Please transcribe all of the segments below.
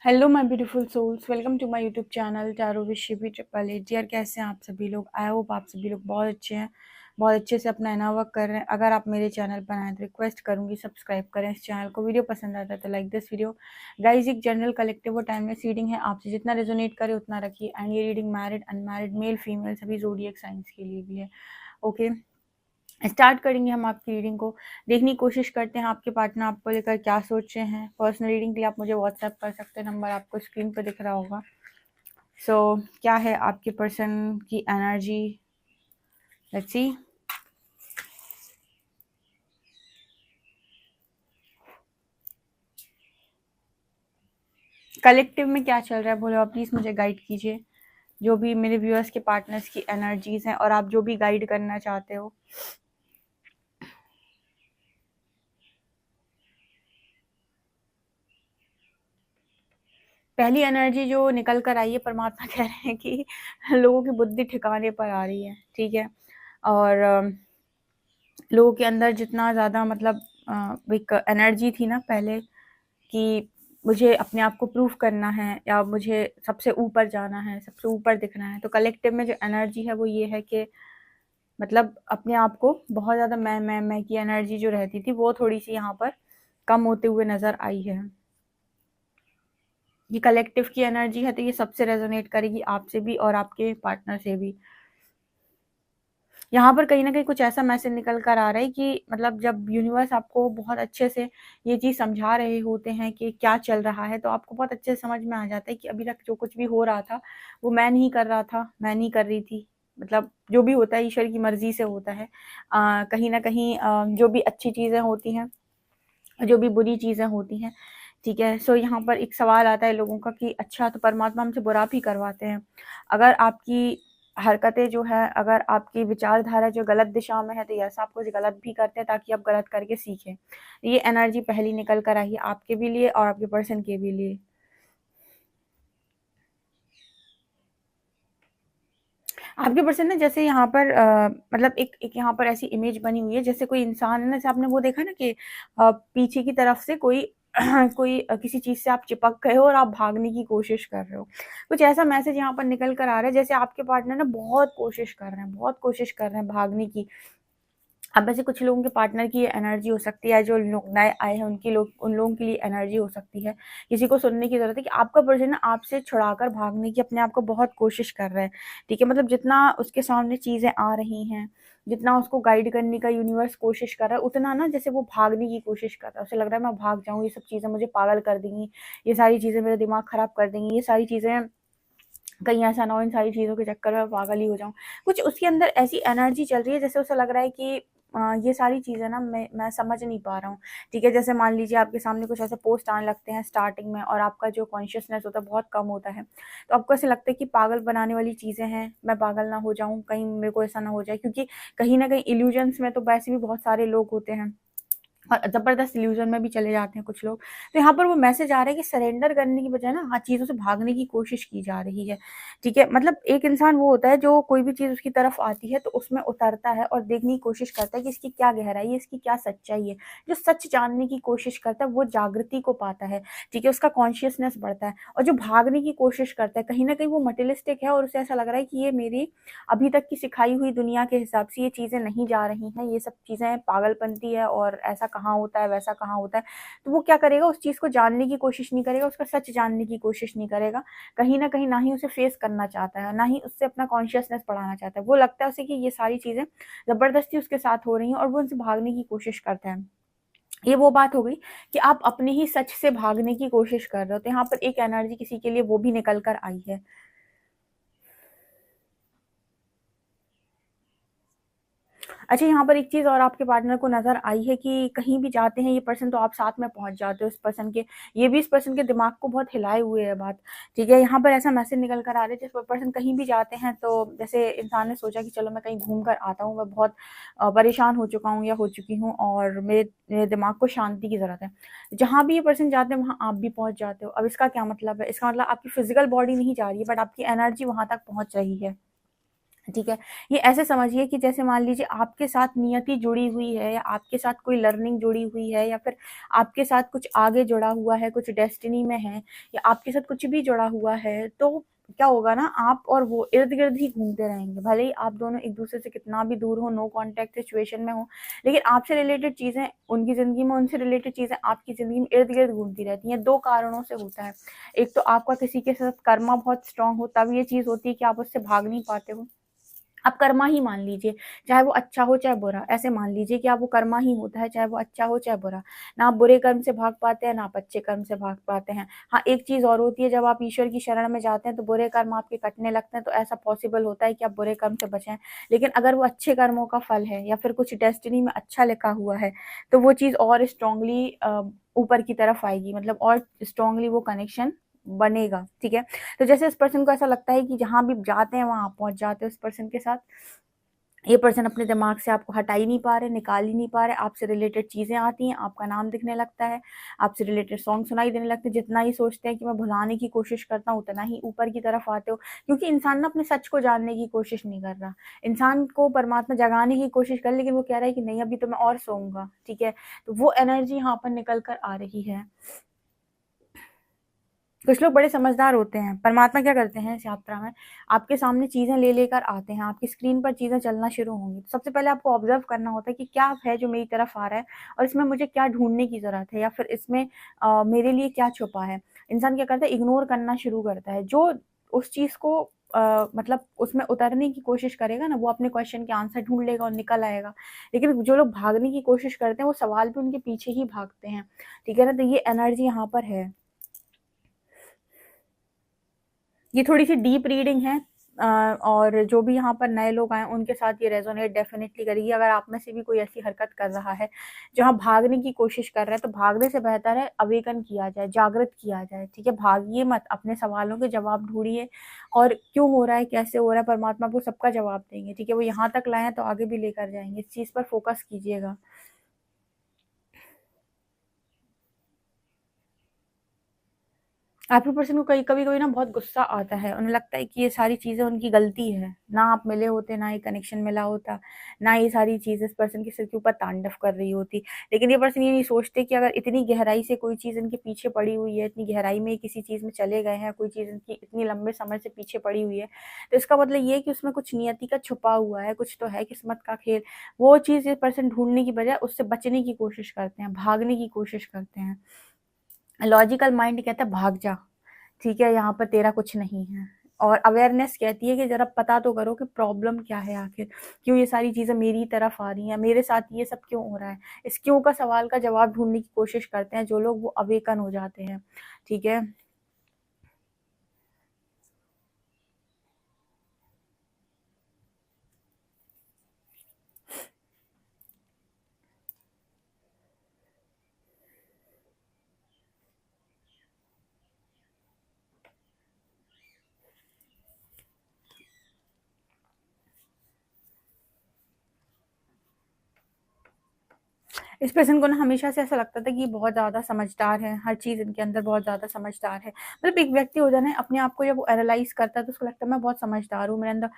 Hello my beautiful souls, welcome to my YouTube channel tarot with Shivi triple eight. यार कैसे हैं आप सभी लोग? आई होप आप सभी लोग बहुत अच्छे हैं, बहुत अच्छे से अपना इना वर्क कर रहे हैं। अगर आप मेरे चैनल पर आए तो रिक्वेस्ट करूंगी सब्सक्राइब करें इस चैनल को। वीडियो पसंद आता है तो लाइक दिस वीडियो। गाइज, एक जनरल कलेक्टिव और टाइमलेस रीडिंग है, आपसे जितना रेजोनेट करे उतना रखिए। एंड ये reading married unmarried male female सभी ज़ोडिएक साइंस के लिए भी है। ओके, स्टार्ट करेंगे हम आपकी रीडिंग को। देखने की कोशिश करते हैं आपके पार्टनर आपको लेकर क्या सोच रहे हैं। पर्सनल रीडिंग के लिए आप मुझे व्हाट्सएप कर सकते हैं, नंबर आपको स्क्रीन पर दिख रहा होगा। क्या है आपके पर्सन की एनर्जी? Let's see. कलेक्टिव में क्या चल रहा है बोलो आप, प्लीज मुझे गाइड कीजिए। जो भी मेरे व्यूअर्स के पार्टनर्स की एनर्जीज हैं और आप जो भी गाइड करना चाहते हो। पहली एनर्जी जो निकल कर आई है, परमात्मा कह रहे हैं कि लोगों की बुद्धि ठिकाने पर आ रही है। ठीक है, और लोगों के अंदर जितना ज़्यादा मतलब एक एनर्जी थी ना पहले कि मुझे अपने आप को प्रूफ करना है या मुझे सबसे ऊपर जाना है, सबसे ऊपर दिखना है, तो कलेक्टिव में जो एनर्जी है वो ये है कि मतलब अपने आप को बहुत ज़्यादा मैं की एनर्जी जो रहती थी वो थोड़ी सी यहाँ पर कम होते हुए नज़र आई है। ये कलेक्टिव की एनर्जी है तो ये सबसे रेजोनेट करेगी, आपसे भी और आपके पार्टनर से भी। यहाँ पर कहीं ना कहीं कुछ ऐसा मैसेज निकल कर आ रहा है कि मतलब जब यूनिवर्स आपको बहुत अच्छे से ये चीज़ समझा रहे होते हैं कि क्या चल रहा है, तो आपको बहुत अच्छे से समझ में आ जाता है कि अभी तक जो कुछ भी हो रहा था वो मैं नहीं कर रहा था, मैं नहीं कर रही थी। मतलब जो भी होता है ईश्वर की मर्जी से होता है। कहीं ना कहीं जो भी अच्छी चीज़ें होती हैं, जो भी बुरी चीज़ें होती हैं, ठीक है। यहाँ पर एक सवाल आता है लोगों का कि अच्छा तो परमात्मा हमसे बुरा भी करवाते हैं। अगर आपकी हरकतें जो है, अगर आपकी विचारधारा जो गलत दिशा में है, तो यस आप कुछ गलत भी करते हैं ताकि आप गलत करके सीखें। ये एनर्जी पहली निकल कर आई है आपके भी लिए और आपके पर्सन के भी लिए। आपके पर्सन ना जैसे यहाँ पर मतलब एक एक यहाँ पर ऐसी इमेज बनी हुई है जैसे कोई इंसान है ना, जैसे आपने वो देखा ना कि पीछे की तरफ से कोई कोई किसी चीज से आप चिपक गए हो और आप भागने की कोशिश कर रहे हो। कुछ ऐसा मैसेज यहाँ पर निकल कर आ रहा है जैसे आपके पार्टनर ना बहुत कोशिश कर रहे हैं, बहुत कोशिश कर रहे हैं भागने की। अब वैसे कुछ लोगों के पार्टनर की एनर्जी हो सकती है, जो लोग नए आए हैं उनकी उन लोगों के लिए एनर्जी हो सकती है। किसी को सुनने की ज़रूरत है कि आपका पर्सन ना आपसे छुड़ाकर भागने की अपने आप को बहुत कोशिश कर रहा है। ठीक है, मतलब जितना उसके सामने चीज़ें आ रही हैं, जितना उसको गाइड करने का यूनिवर्स कोशिश कर रहा है, उतना ना जैसे वो भागने की कोशिश कर रहा है। उसे लग रहा है मैं भाग जाऊँ, ये सब चीज़ें मुझे पागल कर देंगी, ये सारी चीज़ें मेरा दिमाग ख़राब कर देंगी, ये सारी चीज़ें कहीं ऐसा ना हो इन सारी चीज़ों के चक्कर में पागल ही हो जाऊँ। कुछ उसके अंदर ऐसी एनर्जी चल रही है जैसे उसे लग रहा है कि ये सारी चीज़ें ना मैं समझ नहीं पा रहा हूँ। ठीक है, जैसे मान लीजिए आपके सामने कुछ ऐसे पोस्ट आने लगते हैं स्टार्टिंग में और आपका जो कॉन्शियसनेस होता है बहुत कम होता है। तो आपको ऐसा लगता है कि पागल बनाने वाली चीज़ें हैं, मैं पागल ना हो जाऊँ, कहीं मेरे को ऐसा ना हो जाए, क्योंकि कहीं न कहीं इल्यूजन्स में तो वैसे भी बहुत सारे लोग होते हैं। और ज़बरदस्त इल्यूज़न में भी चले जाते हैं कुछ लोग। तो यहाँ पर वो मैसेज आ रहा है कि सरेंडर करने की बजाय ना चीज़ों से भागने की कोशिश की जा रही है। ठीक है, मतलब एक इंसान वो होता है जो कोई भी चीज़ उसकी तरफ आती है तो उसमें उतरता है और देखने की कोशिश करता है कि इसकी क्या गहराई है, इसकी क्या सच्चाई है। जो सच जानने की कोशिश करता है वो जागृति को पाता है। ठीक है, उसका कॉन्शियसनेस बढ़ता है। और जो भागने की कोशिश करता है कहीं न कहीं वो मटेरियलिस्टिक है और उसे ऐसा लग रहा है कि ये मेरी अभी तक की सिखाई हुई दुनिया के हिसाब से ये चीज़ें नहीं जा रही हैं, ये सब चीज़ें पागलपंती है और ऐसा कहाँ होता है, वैसा कहाँ होता है। तो वो क्या करेगा, उस चीज़ को जानने की कोशिश नहीं करेगा, उसका सच जानने की कोशिश नहीं करेगा। कहीं न कहीं ना ही उसे फेस करना चाहता है, ना ही उससे अपना कॉन्शियसनेस बढ़ाना चाहता है। वो लगता है उसे कि ये सारी चीज़ें ज़बरदस्ती उसके साथ हो रही हैं और वो उनसे भागने की कोशिश करता है। ये वो बात हो गई कि आप अपने ही सच से भागने की कोशिश कर रहे हो। तो यहाँ पर एक एनर्जी किसी के लिए वो भी निकल कर आई है। अच्छा, यहाँ पर एक चीज़ और आपके पार्टनर को नज़र आई है कि कहीं भी जाते हैं ये पर्सन तो आप साथ में पहुँच जाते हो इस पर्सन के। ये भी इस पर्सन के दिमाग को बहुत हिलाए हुए है बात। ठीक है, यहाँ पर ऐसा मैसेज निकल कर आ रहा है जिस पर्सन कहीं भी जाते हैं तो जैसे इंसान ने सोचा कि चलो मैं कहीं घूम कर आता हूँ, मैं बहुत परेशान हो चुका हूँ या हो चुकी हूँ और मेरे दिमाग को शांति की ज़रूरत है। जहाँ भी ये पर्सन जाते हैं वहाँ आप भी पहुँच जाते हो। अब इसका क्या मतलब है? इसका मतलब आपकी फिज़िकल बॉडी नहीं जा रही है बट आपकी एनर्जी वहाँ तक पहुँच रही है। ठीक है? ये ऐसे समझिए कि जैसे मान लीजिए आपके साथ नियति जुड़ी हुई है, या आपके साथ कोई लर्निंग जुड़ी हुई है, या फिर आपके साथ कुछ आगे जुड़ा हुआ है, कुछ डेस्टिनी में है, या आपके साथ कुछ भी जुड़ा हुआ है, तो क्या होगा ना, आप और वो इर्द-गिर्द ही घूमते रहेंगे। भले ही आप दोनों एक-दूसरे से कितना भी दूर हो, नो कॉन्टैक्ट सिचुएशन में हो, लेकिन आपसे रिलेटेड चीज़ें उनकी ज़िंदगी में, उनसे रिलेटेड चीज़ें आपकी ज़िंदगी में इर्द-गिर्द घूमती रहती हैं। 2 कारणों से होता है। एक तो आपका किसी के साथ कर्मा बहुत स्ट्रॉन्ग हो, तब ये चीज़ होती है कि आप उससे भाग नहीं पाते हो। आप कर्मा ही मान लीजिए, चाहे वो अच्छा हो चाहे बुरा, ऐसे मान लीजिए कि आप वो कर्मा ही होता है, चाहे वो अच्छा हो चाहे बुरा। ना आप बुरे कर्म से भाग पाते हैं, ना आप अच्छे कर्म से भाग पाते हैं। हाँ, एक चीज़ और होती है, जब आप ईश्वर की शरण में जाते हैं तो बुरे कर्म आपके कटने लगते हैं, तो ऐसा पॉसिबल होता है कि आप बुरे कर्म से बचें। लेकिन अगर वो अच्छे कर्मों का फल है, या फिर कुछ डेस्टिनी में अच्छा लिखा हुआ है, तो वो चीज़ और स्ट्रॉन्गली ऊपर की तरफ आएगी, मतलब और स्ट्रॉन्गली वो कनेक्शन बनेगा, ठीक है? तो जैसे इस पर्सन को ऐसा लगता है कि जहाँ भी जाते हैं वहाँ आप पहुँच जाते हो उस पर्सन के साथ। ये पर्सन अपने दिमाग से आपको हटा ही नहीं पा रहे, निकाल ही नहीं पा रहे, आपसे रिलेटेड चीज़ें आती हैं, आपका नाम दिखने लगता है, आपसे रिलेटेड सॉन्ग सुनाई देने लगते हैं। जितना ही सोचते हैं कि मैं भुलाने की कोशिश करता हूँ, उतना ही ऊपर की तरफ आते हो। क्योंकि इंसान ना अपने सच को जानने की कोशिश नहीं कर रहा। इंसान को परमात्मा जगाने की कोशिश कर, लेकिन वो कह रहा है कि नहीं, अभी तो मैं और सोऊँगा, ठीक है? तो वो एनर्जी यहाँ पर निकल कर आ रही है। कुछ लोग बड़े समझदार होते हैं। परमात्मा क्या करते हैं इस यात्रा में, आपके सामने चीज़ें ले लेकर आते हैं, आपकी स्क्रीन पर चीज़ें चलना शुरू होंगी। तो सबसे पहले आपको ऑब्ज़र्व करना होता है कि क्या है जो मेरी तरफ आ रहा है, और इसमें मुझे क्या ढूँढने की ज़रूरत है, या फिर इसमें मेरे लिए क्या छुपा है। इंसान क्या करता है, इग्नोर करना शुरू करता है। जो उस चीज़ को मतलब उसमें उतरने की कोशिश करेगा ना, वो अपने क्वेश्चन के आंसर ढूँढ लेगा और निकल आएगा। लेकिन जो लोग भागने की कोशिश करते हैं, वो सवाल भी उनके पीछे ही भागते हैं। ठीक है ना? तो ये एनर्जी यहाँ पर है। ये थोड़ी-सी डीप रीडिंग है, और जो भी यहाँ पर नए लोग आए हैं, उनके साथ ये रेज़ोनेट डेफ़िनिटली करेगी। अगर आप में से भी कोई ऐसी हरकत कर रहा है, जहाँ भागने की कोशिश कर रहा है, तो भागने से बेहतर है अवेकन किया जाए, जागृत किया जाए, ठीक है? भागिए मत, अपने सवालों के जवाब ढूँढिए, और क्यों हो रहा है, कैसे हो रहा है, परमात्मा आपको सबका जवाब देंगे, ठीक है? वो यहाँ तक लाए हैं, तो आगे भी लेकर जाएँगे। इस चीज़ पर फ़ोकस कीजिएगा। आपके पर्सन को कई कभी-कभी ना बहुत गुस्सा आता है, उन्हें लगता है कि ये सारी चीज़ें उनकी गलती है। ना आप मिले होते, ना ये कनेक्शन मिला होता, ना ये सारी चीज़ें इस पर्सन के सिर के ऊपर तांडव कर रही होती। लेकिन ये पर्सन ये नहीं सोचते कि अगर इतनी गहराई से कोई चीज़ इनके पीछे पड़ी हुई है, इतनी गहराई में किसी चीज़ में चले गए हैं, कोई चीज़ इनकी इतनी लंबे समय से पीछे पड़ी हुई है, तो इसका मतलब ये है कि उसमें कुछ नियति का छुपा हुआ है, कुछ तो है किस्मत का खेल। वो चीज़ ये पर्सन ढूँढने की बजाय उससे बचने की कोशिश करते हैं, भागने की कोशिश करते हैं। लॉजिकल माइंड कहता है भाग जा। ठीक है, यहाँ पर तेरा कुछ नहीं है। और अवेयरनेस कहती है कि ज़रा पता तो करो कि प्रॉब्लम क्या है आखिर? क्यों ये सारी चीज़ें मेरी तरफ आ रही हैं? मेरे साथ ये सब क्यों हो रहा है? इस क्यों का सवाल का जवाब ढूँढने की कोशिश करते हैं जो लोग, वो अवेकन हो जाते हैं। ठीक है? इस पर्सन को ना हमेशा से ऐसा लगता था कि ये बहुत ज़्यादा समझदार है, हर चीज़ इनके अंदर बहुत ज़्यादा समझदार है। मतलब एक व्यक्ति होता है ना, अपने आप को जब वो एनालाइज़ करता है, तो उसको लगता है मैं बहुत समझदार हूँ, मेरे अंदर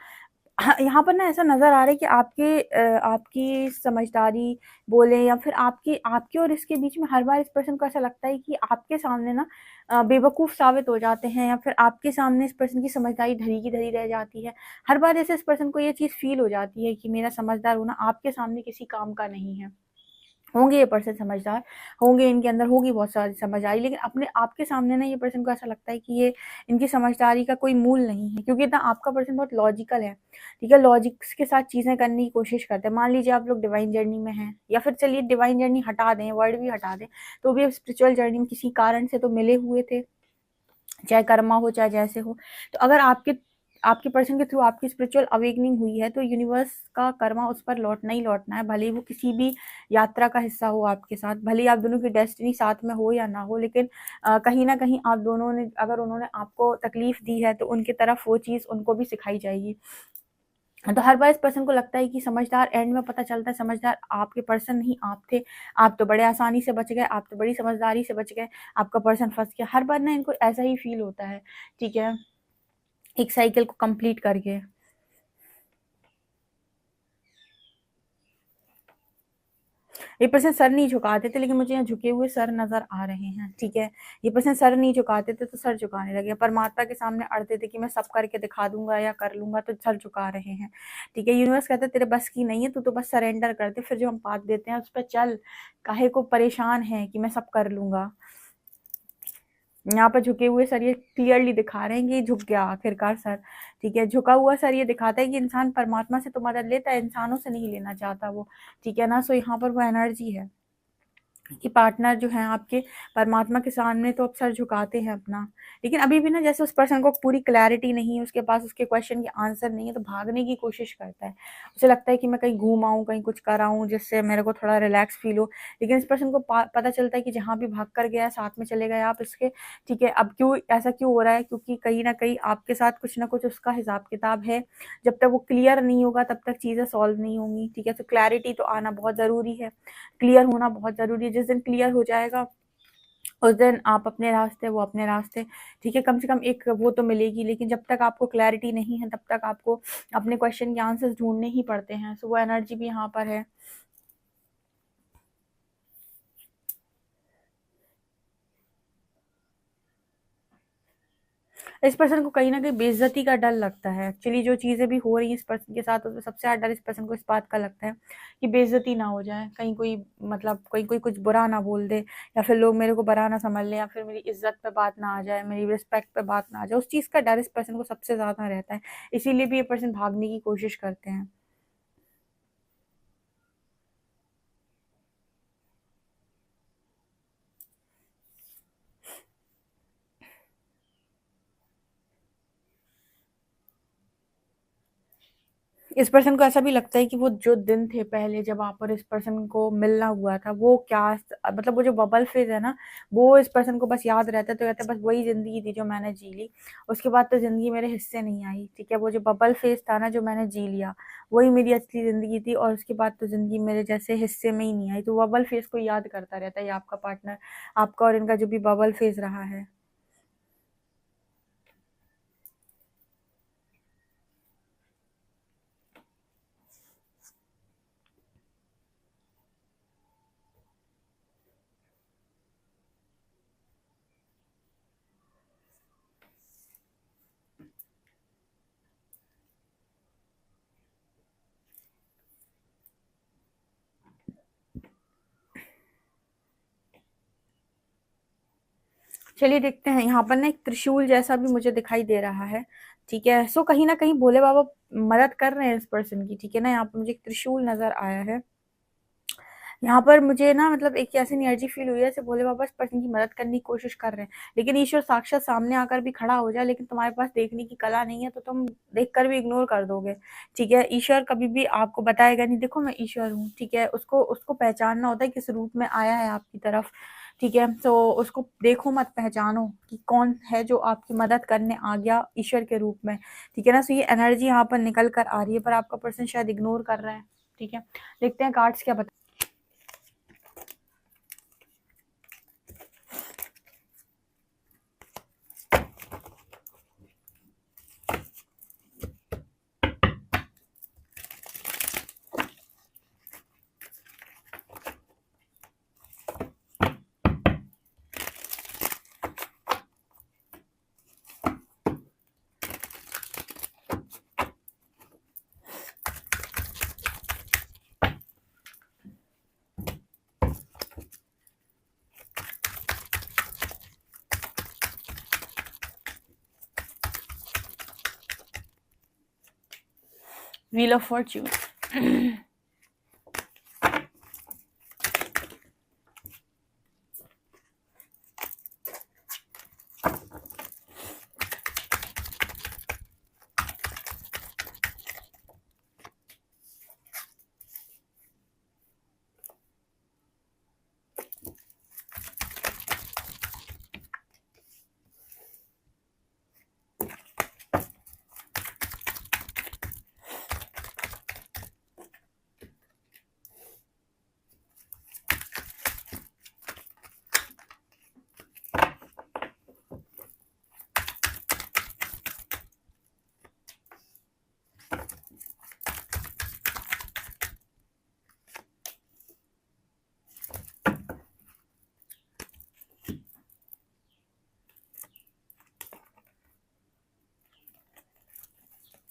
हाँ, यहाँ पर ना ऐसा नज़र आ रहा है कि आपकी समझदारी बोलें, या फिर आपके और इसके बीच में हर बार इस पर्सन को ऐसा लगता है कि आपके सामने ना बेवकूफ़ साबित हो जाते हैं, या फिर आपके सामने इस पर्सन की समझदारी धरी की धरी रह जाती है। हर बार जैसे इस पर्सन को ये चीज़ फ़ील हो जाती है कि मेरा समझदार होना आपके सामने किसी काम का नहीं है। होंगे ये पर्सन समझदार, होंगे इनके अंदर होगी बहुत सारी समझदारी, लेकिन अपने आपके सामने ना ये पर्सन को ऐसा लगता है कि ये इनकी समझदारी का कोई मूल नहीं है, क्योंकि ना आपका पर्सन बहुत लॉजिकल है, ठीक है? लॉजिक्स के साथ चीज़ें करने की कोशिश करते हैं। मान लीजिए आप लोग डिवाइन जर्नी में हैं, या फिर चलिए डिवाइन जर्नी हटा दें, वर्ड भी हटा दें, तो भी आप स्पिरिचुअल जर्नी में किसी कारण से तो मिले हुए थे। चाहे कर्मा हो, चाहे जैसे हो। तो अगर आपके आपके पर्सन के थ्रू आपकी स्पिरिचुअल अवेकनिंग हुई है, तो यूनिवर्स का कर्मा उस पर लौटना ही लौटना है, भले ही वो किसी भी यात्रा का हिस्सा हो आपके साथ, भले ही आप दोनों की डेस्टिनी साथ में हो या ना हो, लेकिन कहीं न कहीं आप दोनों ने, अगर उन्होंने आपको तकलीफ़ दी है, तो उनकी तरफ वो चीज़ उनको भी सिखाई जाएगी। तो हर बार इस पर्सन को लगता है कि समझदार, एंड में पता चलता है समझदार आपके पर्सन नहीं आप थे। आप तो बड़े आसानी से बच गए, आप तो बड़ी समझदारी से बच गए, आपका पर्सन फँस गया। हर बार ना इनको ऐसा ही फ़ील होता है, ठीक है? एक साइकिल को कंप्लीट करके। ये पर्सन सर नहीं झुकाते थे, लेकिन मुझे यहाँ झुके हुए सर नजर आ रहे हैं, ठीक है। ये पर्सन सर नहीं झुकाते थे तो सर झुकाने लगे, परमात्मा के सामने अड़ते थे कि मैं सब करके दिखा दूंगा या कर लूंगा, तो सर झुका रहे हैं, ठीक है। यूनिवर्स कहते तेरे बस की नहीं है, तू तो बस सरेंडर कर दे, फिर जो हम पाथ देते हैं उस पर चल, काहे को परेशान है कि मैं सब कर लूंगा। यहाँ पर झुके हुए सर ये क्लियरली दिखा रहे हैं कि झुक गया आखिरकार सर, ठीक है। झुका हुआ सर ये दिखाता है कि इंसान परमात्मा से तो मदद लेता है, इंसानों से नहीं लेना चाहता वो, ठीक है ना। सो यहाँ पर वो एनर्जी है कि पार्टनर जो है आपके परमात्मा के सामने तो अब सर झुकाते हैं अपना, लेकिन अभी भी ना जैसे उस पर्सन को पूरी क्लैरिटी नहीं है, उसके पास उसके क्वेश्चन के आंसर नहीं है, तो भागने की कोशिश करता है। उसे लगता है कि मैं कहीं घूम आऊँ, कहीं कुछ कर आऊँ जिससे मेरे को थोड़ा रिलैक्स फील हो, लेकिन इस पर्सन को पता चलता है कि जहाँ भी भाग कर गया साथ में चले गए आप इसके, ठीक है। अब क्यों ऐसा क्यों हो रहा है, क्योंकि कहीं ना कहीं आपके साथ कुछ ना कुछ उसका हिसाब किताब है, जब तक वो क्लियर नहीं होगा तब तक चीज़ें सॉल्व नहीं होंगी, ठीक है। तो क्लैरिटी तो आना बहुत ज़रूरी है, क्लियर होना बहुत ज़रूरी है। जिस दिन क्लियर हो जाएगा उस दिन आप अपने रास्ते, वो अपने रास्ते, ठीक है। कम से कम एक वो तो मिलेगी, लेकिन जब तक आपको क्लैरिटी नहीं है तब तक आपको अपने क्वेश्चन के आंसर्स ढूंढने ही पड़ते हैं। सो वो एनर्जी भी यहाँ पर है। इस पर्सन को कहीं ना कहीं बेइज्जती का डर लगता है। एक्चुअली जो चीज़ें भी हो रही हैं इस पर्सन के साथ, उसमें सबसे ज़्यादा डर इस पर्सन को इस बात का लगता है कि बेइज्जती ना हो जाए, कहीं कोई मतलब कोई कोई कुछ बुरा ना बोल दे, या फिर लोग मेरे को बुरा ना समझ लें, या फिर मेरी इज्जत पे बात ना आ जाए, मेरी रिस्पेक्ट पे बात ना आ जाए। उस चीज़ का डर इस पर्सन को सबसे ज़्यादा रहता है, इसीलिए भी ये पर्सन भागने की कोशिश करते हैं। इस पर्सन को ऐसा भी लगता है कि वो जो दिन थे पहले जब आप और इस पर्सन को मिलना हुआ था, वो क्या मतलब वो जो बबल फेज है ना, वो इस पर्सन को बस याद रहता है, तो कहते हैं बस वही जिंदगी थी जो मैंने जी ली, उसके बाद तो जिंदगी मेरे हिस्से नहीं आई, ठीक है। वो जो बबल फेज था ना जो मैंने जी लिया, वही मेरी असली जिंदगी थी, और उसके बाद तो जिंदगी मेरे जैसे हिस्से में ही नहीं आई। तो बबल फेज को याद करता रहता है ये आपका पार्टनर, आपका और इनका जो भी बबल फेज रहा है। चलिए देखते हैं, यहाँ पर ना एक त्रिशूल जैसा भी मुझे दिखाई दे रहा है, ठीक है। सो कहीं ना कहीं भोले बाबा मदद कर रहे हैं इस पर्सन की, ठीक है ना। यहाँ पर मुझे एक त्रिशूल नजर आया है, यहाँ पर मुझे ना मतलब एक ऐसी एनर्जी फील हुई है जैसे भोले बाबा इस पर्सन की मदद करने की कोशिश कर रहे हैं, लेकिन ईश्वर साक्षात सामने आकर भी खड़ा हो जाए, लेकिन तुम्हारे पास देखने की कला नहीं है तो तुम देखकर भी इग्नोर कर दोगे, ठीक है। ईश्वर कभी भी आपको बताएगा नहीं देखो मैं ईश्वर हूँ, ठीक है। उसको उसको पहचानना होता है किस रूप में आया है आपकी तरफ, ठीक है। तो उसको देखो मत, पहचानो कि कौन है जो आपकी मदद करने आ गया ईश्वर के रूप में, ठीक है ना। सो ये एनर्जी यहाँ पर निकल कर आ रही है, पर आपका पर्सन शायद इग्नोर कर रहा है, ठीक है। देखते हैं कार्ड्स क्या बता। Wheel of Fortune.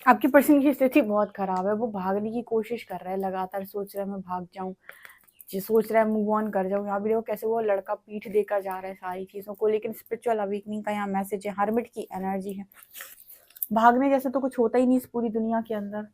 आपके पर्सन की स्थिति बहुत खराब है, वो भागने की कोशिश कर रहा है लगातार, सोच रहा है मैं भाग जाऊं, सोच रहा है मूव ऑन कर जाऊं। यहाँ भी देखो कैसे वो लड़का पीठ देकर जा रहा है सारी चीजों को, लेकिन स्पिरिचुअल अवेकनिंग का यहाँ मैसेज है, हर्मिट की एनर्जी है। भागने जैसे तो कुछ होता ही नहीं इस पूरी दुनिया के अंदर।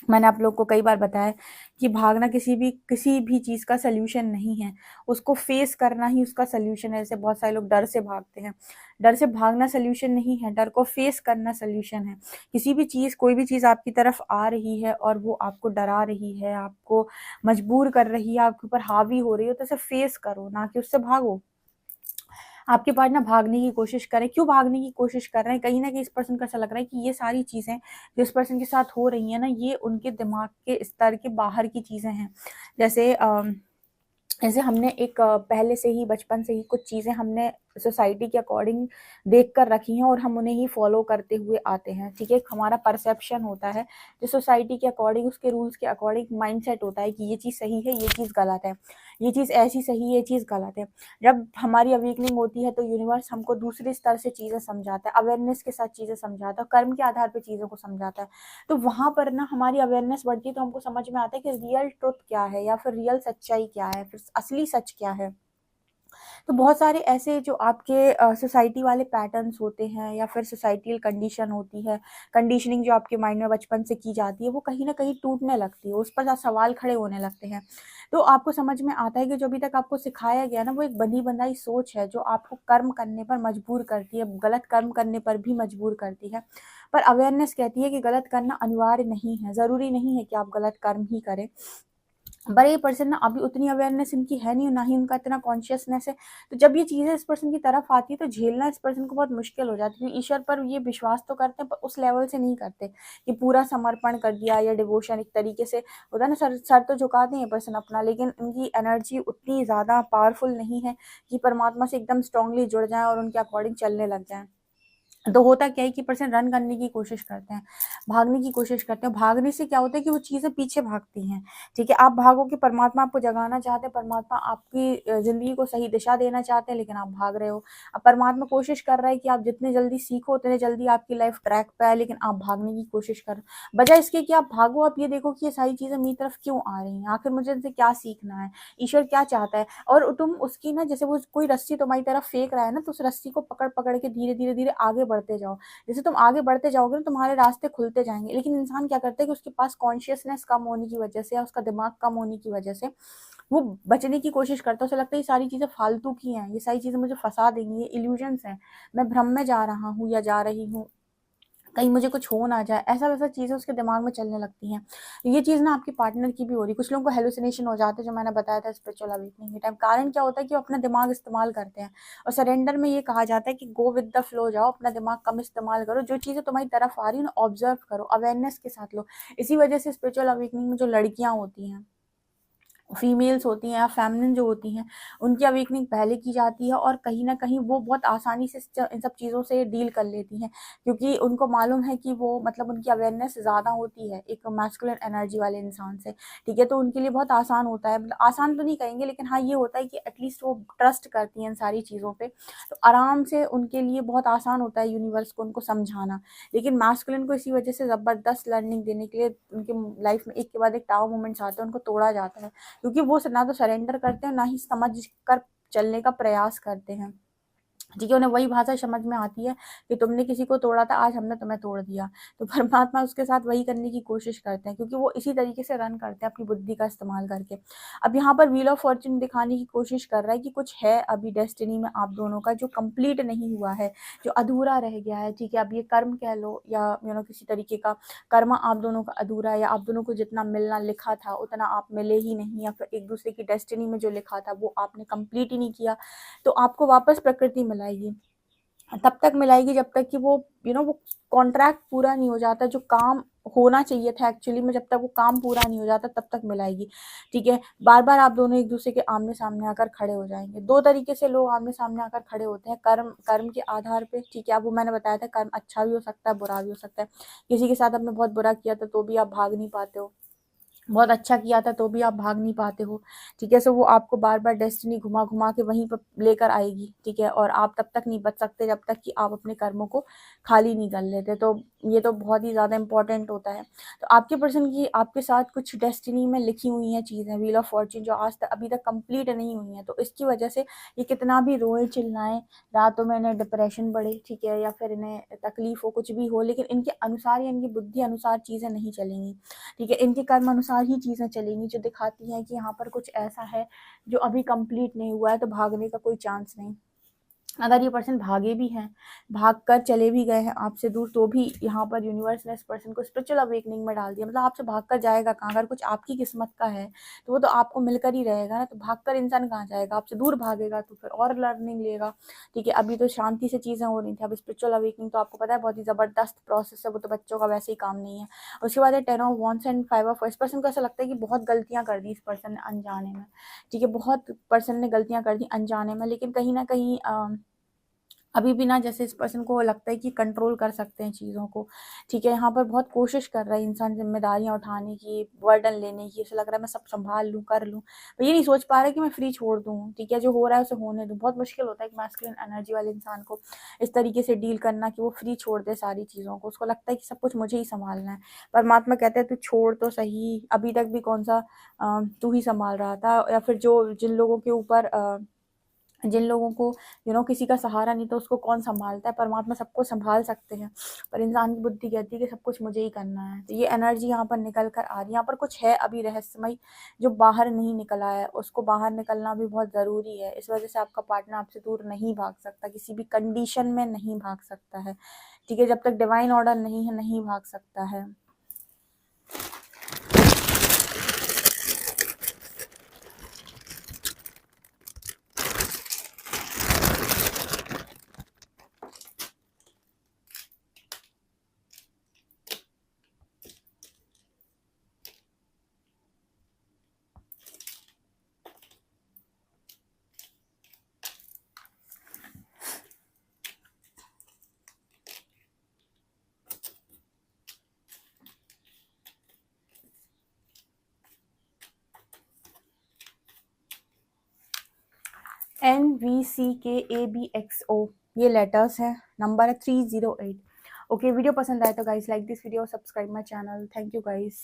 मैंने आप लोग को कई बार बताया कि भागना किसी भी चीज का सल्यूशन नहीं है, उसको फेस करना ही उसका सल्यूशन है। जैसे बहुत सारे लोग डर से भागते हैं, डर से भागना सल्यूशन नहीं है, डर को फेस करना सल्यूशन है। किसी भी चीज, कोई भी चीज आपकी तरफ आ रही है और वो आपको डरा रही है, आपको मजबूर कर रही है, आपके ऊपर हावी हो रही है, तो उसे फेस करो, ना कि उससे भागो। आपके पार्टनर भागने की कोशिश करें, क्यों भागने की कोशिश कर रहे हैं? कहीं ना कहीं इस पर्सन को ऐसा लग रहा है कि ये सारी चीजें जो इस पर्सन के साथ हो रही है ना, ये उनके दिमाग के स्तर के बाहर की चीजें हैं। जैसे जैसे हमने एक पहले से ही बचपन से ही कुछ चीजें हमने सोसाइटी के अकॉर्डिंग देख कर रखी हैं और हम उन्हें ही फॉलो करते हुए आते हैं। ठीक है, हमारा परसेप्शन होता है जो सोसाइटी के अकॉर्डिंग, उसके रूल्स के अकॉर्डिंग माइंडसेट होता है कि ये चीज सही है, ये चीज गलत है, ये चीज ऐसी सही है, ये चीज गलत है। जब हमारी अवेकनिंग होती है तो यूनिवर्स हमको दूसरे स्तर से चीजें समझाता है, अवेयरनेस के साथ चीजें समझाता है, कर्म के आधार पर चीजों को समझाता है। तो वहां पर ना हमारी अवेयरनेस बढ़ती है, तो हमको समझ में आता है कि रियल ट्रुथ क्या है, या फिर रियल सच्चाई क्या है, फिर असली सच क्या है। तो बहुत सारे ऐसे जो आपके सोसाइटी वाले पैटर्न्स होते हैं, या फिर सोसाइटल कंडीशन होती है, कंडीशनिंग जो आपके माइंड में बचपन से की जाती है, वो कहीं ना कहीं टूटने लगती है, उस पर सवाल खड़े होने लगते हैं। तो आपको समझ में आता है कि जो अभी तक आपको सिखाया गया ना, वो एक बंधी बंधाई सोच है जो आपको कर्म करने पर मजबूर करती है, गलत कर्म करने पर भी मजबूर करती है। पर अवेयरनेस कहती है कि गलत करना अनिवार्य नहीं है, जरूरी नहीं है कि आप गलत कर्म ही करें। बड़े ये पर्सन ना अभी उतनी अवेयरनेस इनकी है नहीं, ना ही उनका इतना कॉन्शियसनेस है। तो जब ये चीजें इस पर्सन की तरफ आती है तो झेलना इस पर्सन को बहुत मुश्किल हो जाती है, क्योंकि ईश्वर पर ये विश्वास तो करते हैं पर उस लेवल से नहीं करते कि पूरा समर्पण कर दिया या डिवोशन एक तरीके से होता है ना, सर सर तो झुकाते हैं पर्सन अपना, लेकिन इनकी एनर्जी उतनी ज्यादा पावरफुल नहीं है कि परमात्मा से एकदम स्ट्रांगली जुड़ जाए और उनके अकॉर्डिंग चलने लग जाए। तो होता क्या है कि पर्सन रन करने की कोशिश करते हैं, भागने की कोशिश करते हैं। भागने से क्या होता है कि वो चीजें पीछे भागती हैं। ठीक है, आप भागोगे, परमात्मा आपको जगाना चाहते हैं, परमात्मा आपकी जिंदगी को सही दिशा देना चाहते हैं, लेकिन आप भाग रहे हो। अब परमात्मा कोशिश कर रहा है कि आप जितने जल्दी सीखो उतने जल्दी आपकी लाइफ ट्रैक पे आए, लेकिन आप भागने की कोशिश कर, बजाय इसके कि आप भागो, आप ये देखो कि ये सारी चीजें मेरी तरफ क्यों आ रही हैं, आखिर मुझे इनसे क्या सीखना है, ईश्वर क्या चाहता है। और तुम उसकी ना, जैसे वो कोई रस्सी तुम्हारी तरफ फेंक रहा है ना, तो उस रस्सी को पकड़ पकड़ के धीरे धीरे धीरे आगे बढ़ते जाओ। जैसे तुम आगे बढ़ते जाओगे ना, तुम्हारे रास्ते खुलते जाएंगे। लेकिन इंसान क्या करता है कि उसके पास कॉन्शियसनेस कम होने की वजह से या उसका दिमाग कम होने की वजह से वो बचने की कोशिश करता है। उसे लगता है ये सारी चीजें फालतू की हैं, ये सारी चीजें मुझे फंसा देंगी, ये इल्यूजन्स हैं, मैं भ्रम में जा रहा हूँ या जा रही हूँ, कहीं मुझे कुछ हो ना जाए, ऐसा वैसा चीजें उसके दिमाग में चलने लगती हैं। ये चीज ना आपके पार्टनर की भी हो रही है। कुछ लोगों को हेलुसिनेशन हो जाते हैं, जो मैंने बताया था स्पिरिचुअल अवेकनिंग के टाइम। कारण क्या होता है कि वो अपना दिमाग इस्तेमाल करते हैं, और सरेंडर में ये कहा जाता है कि गो विद द फ्लो जाओ, अपना दिमाग कम इस्तेमाल करो, जो चीजें तुम्हारी तरफ आ रही है उन्हें ऑब्जर्व करो, अवेयरनेस के साथ लो। इसी वजह से स्पिरिचुअल अवेकनिंग में जो लड़कियां होती हैं, फीमेल्स होती हैं या फेमिनिन जो होती हैं, उनकी अवेकनिंग पहले की जाती है, और कहीं ना कहीं वो बहुत आसानी से इन सब चीज़ों से डील कर लेती हैं, क्योंकि उनको मालूम है कि वो मतलब उनकी अवेयरनेस ज़्यादा होती है एक मैस्कुलिन एनर्जी वाले इंसान से। ठीक है, तो उनके लिए बहुत आसान होता है, मतलब आसान तो नहीं कहेंगे, लेकिन हाँ ये होता है कि एटलीस्ट वो ट्रस्ट करती हैं इन सारी चीज़ों पे, तो आराम से उनके लिए बहुत आसान होता है यूनिवर्स को उनको समझाना। लेकिन मैस्कुलिन को इसी वजह से ज़बरदस्त लर्निंग देने के लिए उनके लाइफ में एक के बाद एक टावर मोमेंट्स आते हैं, उनको तोड़ा जाता है, क्योंकि वो ना तो सरेंडर करते हैं, ना ही समझ कर चलने का प्रयास करते हैं। ठीक है, उन्हें वही भाषा समझ में आती है कि तुमने किसी को तोड़ा था, आज हमने तुम्हें तोड़ दिया। तो परमात्मा उसके साथ वही करने की कोशिश करते हैं, क्योंकि वो इसी तरीके से रन करते हैं अपनी बुद्धि का इस्तेमाल करके। अब यहाँ पर व्हील ऑफ फॉर्च्यून दिखाने की कोशिश कर रहा है कि कुछ है अभी डेस्टिनी में आप दोनों का जो कंप्लीट नहीं हुआ है, जो अधूरा रह गया है। ठीक है, अब ये कर्म कह लो या किसी तरीके का कर्म आप दोनों का अधूरा है, या आप दोनों को जितना मिलना लिखा था उतना आप मिले ही नहीं, या फिर एक दूसरे की डेस्टिनी में जो लिखा था वो आपने कंप्लीट ही नहीं किया। तो आपको वापस प्रकृति मिलाएगी, तब तक मिलाएगी जब तक कि वो वो कॉन्ट्रैक्ट पूरा नहीं हो जाता, जो काम होना चाहिए था एक्चुअली में, जब तक वो काम पूरा नहीं हो जाता तब तक मिलाएगी। ठीक है, बार बार आप दोनों एक दूसरे के आमने सामने आकर खड़े हो जाएंगे। दो तरीके से लोग आमने सामने आकर खड़े होते हैं, कर्म कर्म के आधार पे। ठीक है, अब वो मैंने बताया था कर्म अच्छा भी हो सकता है, बुरा भी हो सकता है। किसी के साथ आपने बहुत बुरा किया था तो भी आप भाग नहीं पाते हो, बहुत अच्छा किया था तो भी आप भाग नहीं पाते हो, ठीक है। सो वो आपको बार बार डेस्टिनी घुमा घुमा के वहीं पर लेकर आएगी, ठीक है। और आप तब तक नहीं बच सकते जब तक कि आप अपने कर्मों को खाली नहीं कर लेते। तो ये तो बहुत ही ज़्यादा इंपॉर्टेंट होता है। तो आपके पर्सन की आपके साथ कुछ डेस्टिनी में लिखी हुई हैं चीज़ें, व्हील ऑफ फॉर्च्यून, जो आज तक अभी तक कंप्लीट नहीं हुई हैं। तो इसकी वजह से ये कितना भी रोए चिल्लाएं, रातों में इन्हें डिप्रेशन बढ़े, ठीक है, या फिर इन्हें तकलीफ हो, कुछ भी हो, लेकिन इनके अनुसार या इनकी बुद्धि अनुसार चीज़ें नहीं चलेंगी, ठीक है। इनके कर्म अनुसार ही चीज़ें चलेंगी, जो दिखाती हैं कि यहाँ पर कुछ ऐसा है जो अभी कंप्लीट नहीं हुआ है, तो भागने का कोई चांस नहीं। अगर ये पर्सन भागे भी हैं, भाग कर चले भी गए हैं आपसे दूर, तो भी यहाँ पर यूनिवर्स ने इस पर्सन को स्पिरिचुअल अवेकनिंग में डाल दिया। मतलब आपसे भाग कर जाएगा कहाँ? अगर कुछ आपकी किस्मत का है तो वो तो आपको मिलकर ही रहेगा ना। तो भाग कर इंसान कहाँ जाएगा? आपसे दूर भागेगा तो फिर और लर्निंग लेगा, ठीक है। अभी तो शांति से चीज़ें हो रही थी, अब स्पिरिचुअल अवेकनिंग तो आपको पता है बहुत ही ज़बरदस्त प्रोसेस है, वो तो बच्चों का वैसे ही काम नहीं है। उसके बाद है 10 ऑफ वांड्स एंड 5 ऑफ, इस पर्सन को ऐसा लगता है कि बहुत गलतियाँ कर दी इस पर्सन ने अनजाने में, ठीक है। बहुत पर्सन ने गलतियाँ कर दी अनजाने में, लेकिन कहीं ना कहीं अभी भी ना, जैसे इस पर्सन को लगता है कि कंट्रोल कर सकते हैं चीज़ों को, ठीक है। यहाँ पर बहुत कोशिश कर रहा है इंसान जिम्मेदारियाँ उठाने की, बर्डन लेने की, उसे लग रहा है मैं सब संभाल लूँ, कर लूँ, पर ये नहीं सोच पा रहा है कि मैं फ्री छोड़ दूँ, ठीक है। जो हो रहा है उसे होने दूँ। बहुत मुश्किल होता है एक मैस्कुलिन एनर्जी वाले इंसान को इस तरीके से डील करना कि वो फ्री छोड़ दे सारी चीज़ों को। उसको लगता है कि सब कुछ मुझे ही संभालना है। परमात्मा कहते हैं तू छोड़ तो सही, अभी तक भी कौन सा तू ही संभाल रहा था, या फिर जो जिन लोगों को किसी का सहारा नहीं था उसको कौन संभालता है? परमात्मा सबको संभाल सकते हैं, पर इंसान की बुद्धि कहती है कि सब कुछ मुझे ही करना है। तो ये एनर्जी यहाँ पर निकल कर आ रही है। यहाँ पर कुछ है अभी रहस्यमय जो बाहर नहीं निकला है, उसको बाहर निकलना भी बहुत ज़रूरी है। इस वजह से आपका पार्टनर आपसे दूर नहीं भाग सकता, किसी भी कंडीशन में नहीं भाग सकता है, ठीक है। जब तक डिवाइन ऑर्डर नहीं है, नहीं भाग सकता है। NVCKABXO ये लेटर्स हैं, नंबर है 308। ओके, वीडियो पसंद आए तो guys like this video, subscribe my channel. Thank you guys.